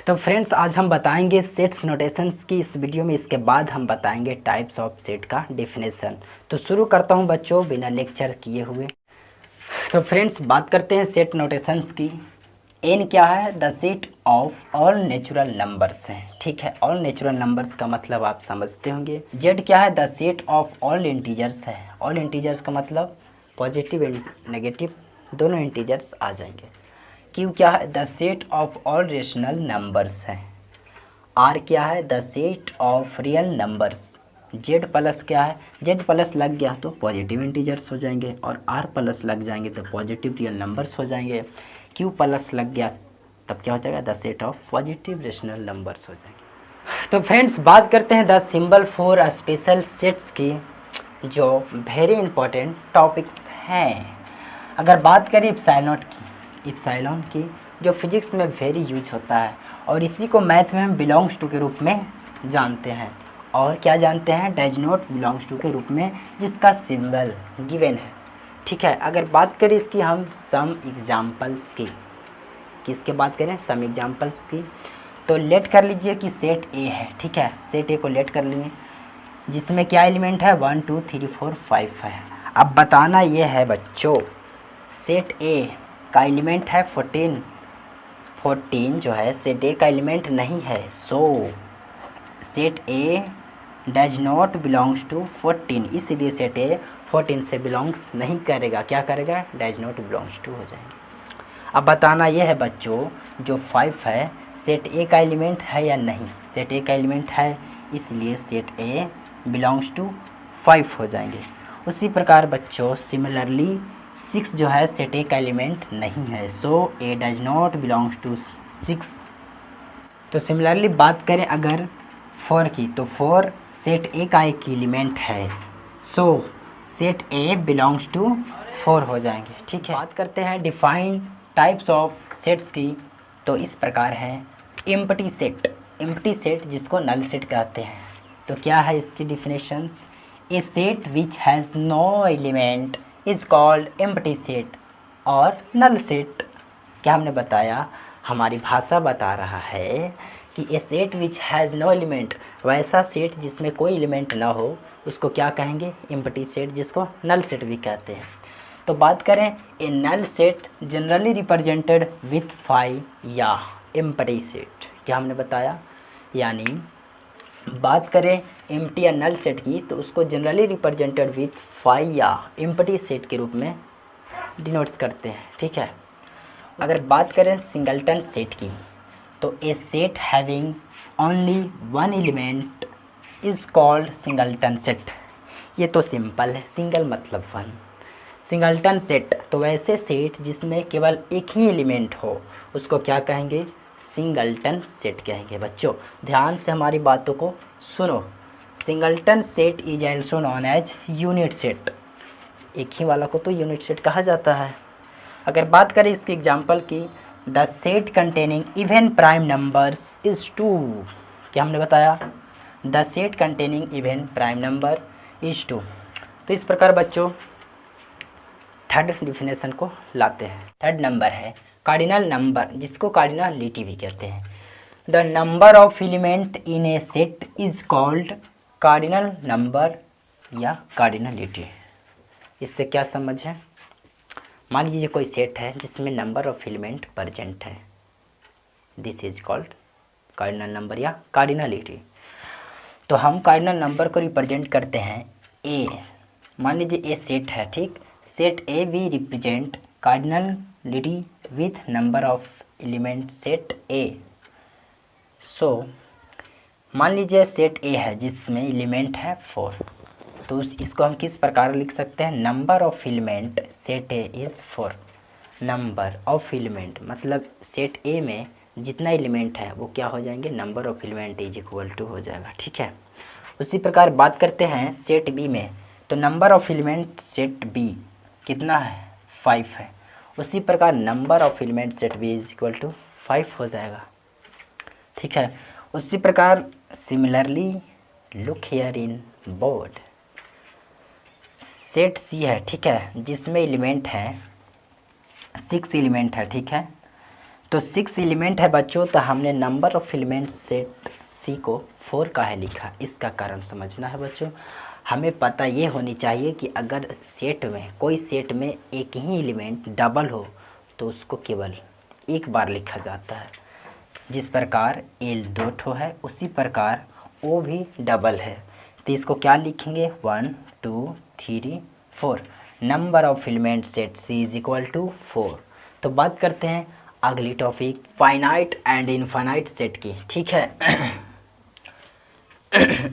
तो फ्रेंड्स आज हम बताएंगे सेट्स नोटेशंस की इस वीडियो में। इसके बाद हम बताएंगे टाइप्स ऑफ सेट का डेफिनेशन। तो शुरू करता हूं बच्चों बिना लेक्चर किए हुए। तो फ्रेंड्स बात करते हैं सेट नोटेशंस की। एन क्या है? The set of all natural numbers है। ठीक है, ऑल नेचुरल नंबर्स का मतलब आप समझते होंगे। जेड क्या है? The set of all integers है। ऑल इंटीजर्स का मतलब पॉजिटिव एंड नेगेटिव दोनों इंटीजर्स आ जाएंगे। क्यू क्या है? The set of all rational numbers है। आर क्या है? The set of real numbers. Z plus क्या है? जेड प्लस लग गया तो पॉजिटिव इंटीजर्स हो जाएंगे, और आर प्लस लग जाएंगे तो पॉजिटिव रियल नंबर्स हो जाएंगे। क्यू प्लस लग गया तब क्या हो जाएगा? The set of positive rational numbers हो जाएंगे। तो फ्रेंड्स बात करते हैं the symbol for special sets की, जो वेरी इंपॉर्टेंट टॉपिक्स हैं। अगर बात करें इप्सिलॉन की जो फिजिक्स में वेरी यूज होता है, और इसी को मैथ में हम बिलोंग्स टू के रूप में जानते हैं। और क्या जानते हैं? डज नॉट बिलोंग्स टू के रूप में, जिसका सिंबल गिवन है। ठीक है, अगर बात करें इसकी हम सम एग्जाम्पल्स की, किसके बात करें? सम एग्जाम्पल्स की। तो लेट कर लीजिए कि सेट ए है। ठीक है, सेट ए को लेट कर लेंगे, जिसमें क्या एलिमेंट है? 1 2 3 4 5 है। अब बताना ये है बच्चों, सेट ए का एलिमेंट है 14 जो है सेट ए का एलिमेंट नहीं है। So set A does not belongs to 14, इसीलिए सेट ए 14 से बिलोंग्स नहीं करेगा। क्या करेगा? डज नॉट बिलोंग्स टू हो जाएंगे। अब बताना यह है बच्चों, जो 5 है सेट ए का एलिमेंट है या नहीं? सेट ए का एलिमेंट है, इसलिए सेट ए बिलोंग्स टू 5 हो जाएंगे। उसी प्रकार बच्चों सिमिलरली 6 जो है सेट ए का एलिमेंट नहीं है। सो ए डज नॉट बिलोंग्स टू 6। तो सिमिलरली बात करें अगर 4 की, तो 4 सेट ए का एक एलिमेंट है। So set A belongs to 4 हो जाएंगे। ठीक है, बात करते हैं डिफाइन टाइप्स ऑफ सेट्स की। तो इस प्रकार है एम्प्टी सेट जिसको नल सेट कहते हैं। तो क्या है इसकी definitions? A set which has no element is called empty set और नल सेट। क्या हमने बताया? हमारी भाषा बता रहा है कि a set which has no element, वैसा सेट जिसमें कोई एलिमेंट ना हो उसको क्या कहेंगे? एम्प्टी सेट, जिसको नल सेट भी कहते हैं। तो बात करें a null set generally represented with 5 या एम्प्टी सेट। क्या हमने बताया? यानी बात करें एम्प्टी या नल सेट की, तो उसको जनरली रिप्रेजेंटेड विथ 5 या एम्प्टी सेट के रूप में डिनोट्स करते हैं। ठीक है, अगर बात करें सिंगलटन सेट की, तो a set having only 1 element is called singleton set. ये तो सिंपल है, सिंगल मतलब 1। सिंगलटन सेट तो वैसे सेट जिसमें केवल एक ही एलिमेंट हो उसको क्या कहेंगे? सिंगलटन सेट कहेंगे। बच्चों ध्यान से हमारी बातों को सुनो। Singleton set is also known as unit set. एक ही वाला को तो यूनिट सेट कहा जाता है। अगर बात करें इसकी एग्जांपल की, the set containing even prime numbers is 2। क्या हमने बताया? The set containing even prime number is 2। तो इस प्रकार बच्चों थर्ड डिफिनेशन को लाते हैं। थर्ड नंबर है कार्डिनल नंबर, जिसको कार्डिनलिटी भी कहते हैं। The number of element in A set is called cardinal number या कार्डिनलिटी। इससे क्या समझ है? मान लीजिए कोई सेट है जिसमें नंबर ऑफ एलिमेंट प्रेजेंट है, this is called cardinal number या कार्डिनलिटी। तो हम कार्डिनल नंबर को रिप्रेजेंट करते हैं ए। मान लीजिए ए सेट है, ठीक। Set A we represent cardinality with number of element set A. So मान लीजिए सेट ए है जिसमें एलिमेंट है 4, तो इसको हम किस प्रकार लिख सकते हैं? Number of element set A is 4। Number of element मतलब सेट ए में जितना एलिमेंट है वो क्या हो जाएंगे? Number of element is equal to हो जाएगा। ठीक है, उसी प्रकार बात करते हैं सेट बी में। तो number of element set B कितना है? 5 है। उसी प्रकार number of element set B is equal to 5 हो जाएगा। ठीक है, उसी प्रकार similarly look here in board, set C है, ठीक है, जिसमें एलिमेंट है 6 एलिमेंट है। ठीक है, तो 6 एलिमेंट है बच्चों, तो हमने नंबर ऑफ एलिमेंट सेट सी को 4 का है लिखा। इसका कारण समझना है बच्चों। हमें पता ये होनी चाहिए कि अगर सेट में कोई सेट में एक ही एलिमेंट डबल हो तो उसको केवल एक बार लिखा जाता है। जिस प्रकार एल 2 ठो है उसी प्रकार ओ भी डबल है, तो इसको क्या लिखेंगे 1 2 3 4। Number of element set C is equal to 4। तो बात करते हैं अगली topic finite and infinite set की। ठीक है।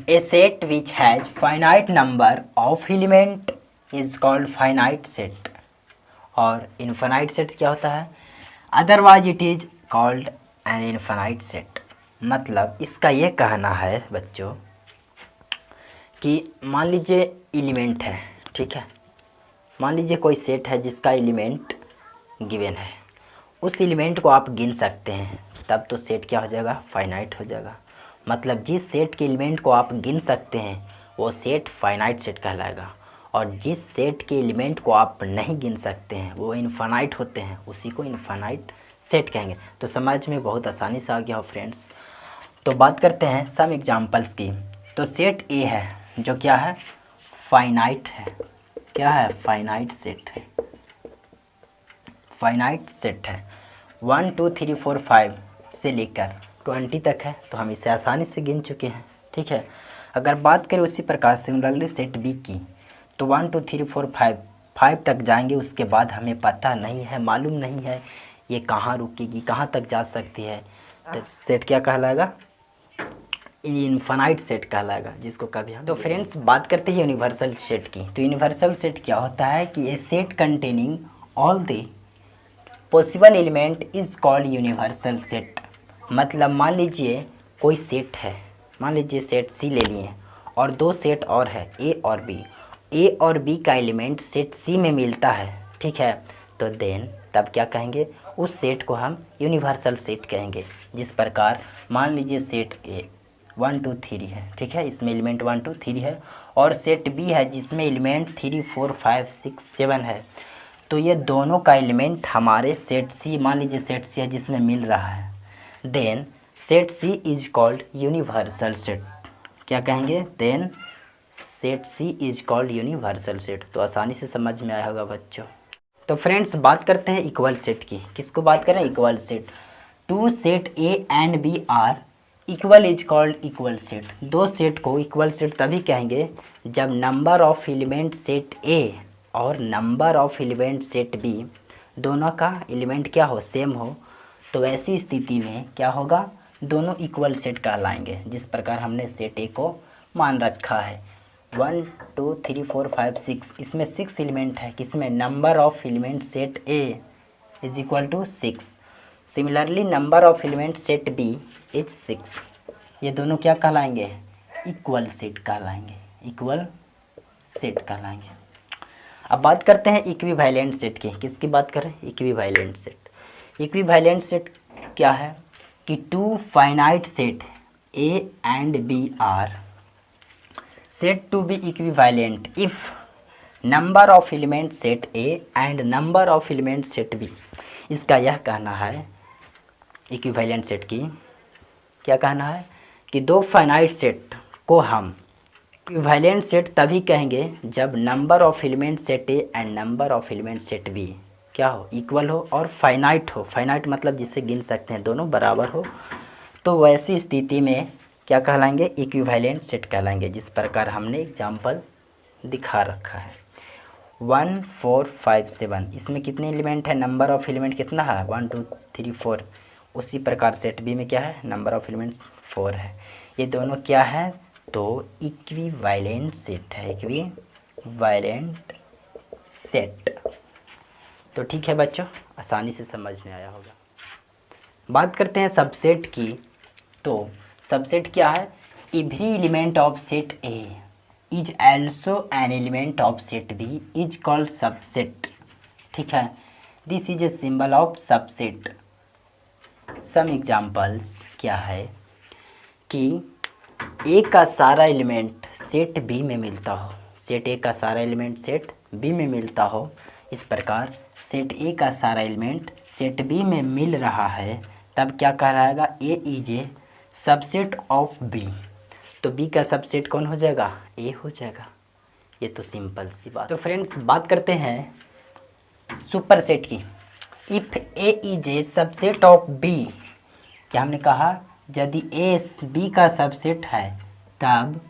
A set which has finite number of element is called finite set. और इनफाइनाइट सेट क्या होता है, otherwise it is called an infinite set. मतलब इसका ये कहना है बच्चों कि मान लीजिए एलिमेंट है, ठीक है, मान लीजिए कोई सेट है जिसका एलिमेंट गिवन है, उस एलिमेंट को आप गिन सकते हैं, तब तो सेट क्या हो जाएगा, फाइनाइट हो जाएगा। मतलब जिस सेट के एलिमेंट को आप गिन सकते हैं वो सेट फाइनाइट सेट कहलाएगा, और जिस सेट के एलिमेंट को आप नहीं गिन सकते हैं वो इनफाइनाइट होते हैं, उसी को इनफाइनाइट सेट कहेंगे। तो समझ में बहुत आसानी से आ गया हो फ्रेंड्स। तो बात करते हैं सम एग्जांपल्स की। तो सेट ए है जो क्या है, फाइनाइट है। क्या है, फाइनाइट सेट है। फाइनाइट सेट है 1 2 3 4 5 से लेकर 20 तक है, तो हम इसे आसानी से गिन चुके हैं। ठीक है। अगर बात करें उसी प्रकार सिमिलरली सेट बी की, तो 1 2 3 4 5 तक जाएंगे, उसके बाद हमें पता नहीं है, मालूम नहीं है ये कहाँ रुकेगी, कहाँ तक जा सकती है, तो सेट क्या कहलाएगा, इनफाइनाइट सेट कहलाएगा, जिसको कभी हम। तो फ्रेंड्स बात करते हैं यूनिवर्सल सेट की। तो यूनिवर्सल सेट क्या होता है कि a set containing all the possible element is called universal set. मतलब मान लीजिए कोई सेट है, मान लीजिए सेट सी ले लिए और दो सेट और है ए और बी, ए और बी का एलिमेंट सेट सी में मिलता है, ठीक है, तो देन तब क्या कहेंगे, उस सेट को हम यूनिवर्सल सेट कहेंगे। जिस प्रकार मान लीजिए सेट ए 1 2 3 है, ठीक है, इसमें एलिमेंट 1 2 3 है, और सेट बी है जिसमें एलिमेंट 3 4 5 6 7 है, तो ये दोनों का एलिमेंट हमारे सेट सी, मान लीजिए सेट सी है जिसमें मिल रहा है, then set C is called universal set. क्या कहेंगे, then set C is called universal set. तो आसानी से समझ में आया होगा बच्चों। तो फ्रेंड्स बात करते हैं इक्वल सेट की। किसको बात करें, equal set. Two set A and B are equal is called equal set. दो सेट को इक्वल सेट तभी कहेंगे जब number of element set A और number of element set B दोनों का एलिमेंट क्या हो, सेम हो। तो ऐसी स्थिति में क्या होगा, दोनों इक्वल सेट कहलाएंगे। जिस प्रकार हमने सेट ए को मान रखा है 1 2 3 4 5 6, इसमें 6 एलिमेंट है, किसमें, number of element set A is equal to 6। Similarly number of element set B is 6। ये दोनों क्या कहलाएंगे, इक्वल सेट कहलाएंगे, इक्वल सेट कहलाएंगे। अब बात करते हैं इक्विवेलेंट सेट की। किसकी बात करें, इक्विवेलेंट सेट। इक्विवेलेंट सेट क्या है कि two finite set A and B are said to be equivalent if number of element set A and number of element set B। इसका यह कहना है, इक्विवेलेंट सेट की क्या कहना है कि दो फाइनाइट सेट को हम इक्विवेलेंट सेट तभी कहेंगे जब number of element set A and number of element set B क्या हो, इक्वल हो और फाइनाइट हो। फाइनाइट मतलब जिसे गिन सकते हैं, दोनों बराबर हो, तो वैसी स्थिति में क्या कहलाएंगे, इक्विवेलेंट सेट कहलाएंगे। जिस प्रकार हमने एग्जाम्पल दिखा रखा है 1 4 5 7, इसमें कितने एलिमेंट है, नंबर ऑफ एलिमेंट कितना है 1 2 3 4। उसी प्रकार सेट बी में क्या है, नंबर ऑफ एलिमेंट 4 है। ये दोनों क्या है, तो इक्विवेलेंट सेट है, इक्विवेलेंट सेट। तो ठीक है बच्चों, आसानी से समझ में आया होगा। बात करते हैं सबसेट की। तो सबसेट क्या है, every element of set A is also an element of set B is called subset. ठीक है, this is a symbol of subset. Some examples क्या है कि ए का सारा एलिमेंट सेट बी में मिलता हो, सेट ए का सारा एलिमेंट सेट बी में मिलता हो, इस प्रकार सेट ए का सारा एलिमेंट सेट बी में मिल रहा है, तब क्या कहलाएगा, A is a subset of B. तो बी का सबसेट कौन हो जाएगा, ए हो जाएगा। ये तो सिंपल सी बात। तो फ्रेंड्स बात करते हैं सुपर सेट की। If A is a subset of B, क्या हमने कहा, यदि ए बी का सबसेट है तब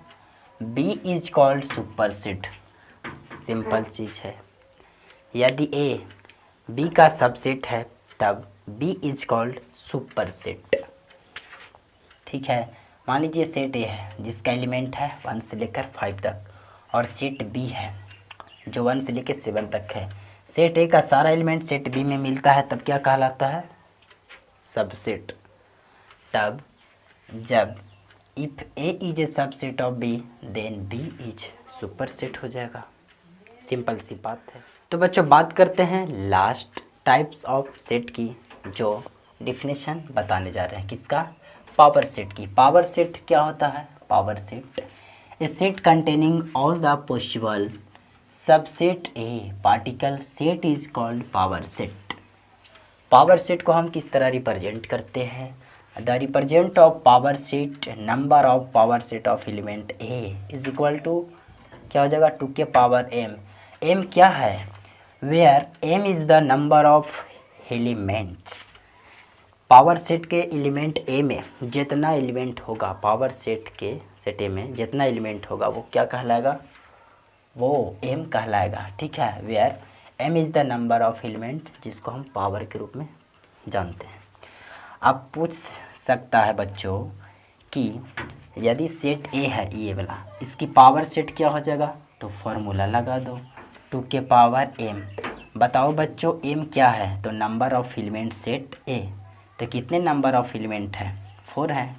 B is called super set. Simple चीज़ है, यदि ए बी का सबसेट है तब B is called super set. ठीक है, मान लीजिए सेट ए है जिसका एलिमेंट है 1 से लेकर 5 तक, और सेट बी है जो 1 से लेकर 7 तक है। सेट ए का सारा एलिमेंट सेट बी में मिलता है, तब क्या कहलाता है, सबसेट। तब जब if A is a subset of B then B is super set हो जाएगा। सिंपल सी बात है। तो बच्चों बात करते हैं लास्ट टाइप्स ऑफ सेट की, जो डिफिनेशन बताने जा रहे हैं, किसका, पावर सेट की। पावर सेट क्या होता है, power set a set containing all the possible subset a particle set is called power set. Power set को हम किस तरह रिप्रेजेंट करते हैं, the represent of power set number of power set of element A is equal to, क्या हो जाएगा, 2 के पावर m। m क्या है, where m is the number of elements. Power set के एलिमेंट ए में जितना एलिमेंट होगा, पावर सेट के सेट ए में जितना एलिमेंट होगा वो क्या कहलाएगा, वो m कहलाएगा। ठीक है, where m is the number of element, जिसको हम पावर के रूप में जानते हैं। अब पूछ सकता है बच्चों कि यदि सेट ए है ये वाला, इसकी पावर सेट क्या हो जाएगा, तो फॉर्मूला लगा दो 2 के पावर m। बताओ बच्चों m क्या है, तो नंबर ऑफ एलिमेंट सेट ए। तो कितने नंबर ऑफ एलिमेंट है, 4 है,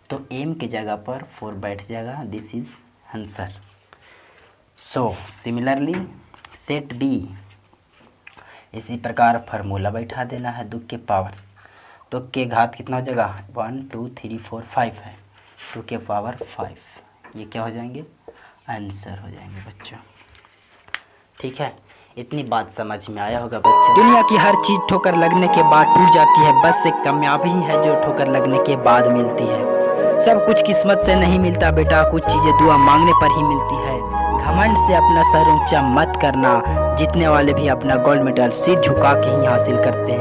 तो m की जगह पर 4 बैठ जाएगा। This is answer. So similarly set B, इसी प्रकार फार्मूला बैठा देना है 2 के पावर, 2 के घात कितना हो जाएगा, 1 2 3 4 5 है, 2 के पावर 5, ये क्या हो जाएंगे, आंसर हो जाएंगे बच्चों। ठीक है, इतनी बात समझ में आया होगा बच्चों। दुनिया की हर चीज़ ठोकर लगने के बाद टूट जाती है, बस एक कामयाबी है जो ठोकर लगने के बाद मिलती है। सब कुछ किस्मत से नहीं मिलता बेटा, कुछ चीज़ें दुआ मांगने पर ही मिलती है। घमंड से अपना सर ऊंचा मत करना, जीतने वाले भी अपना गोल्ड मेडल सिर झुका के ही हासिल करते हैं।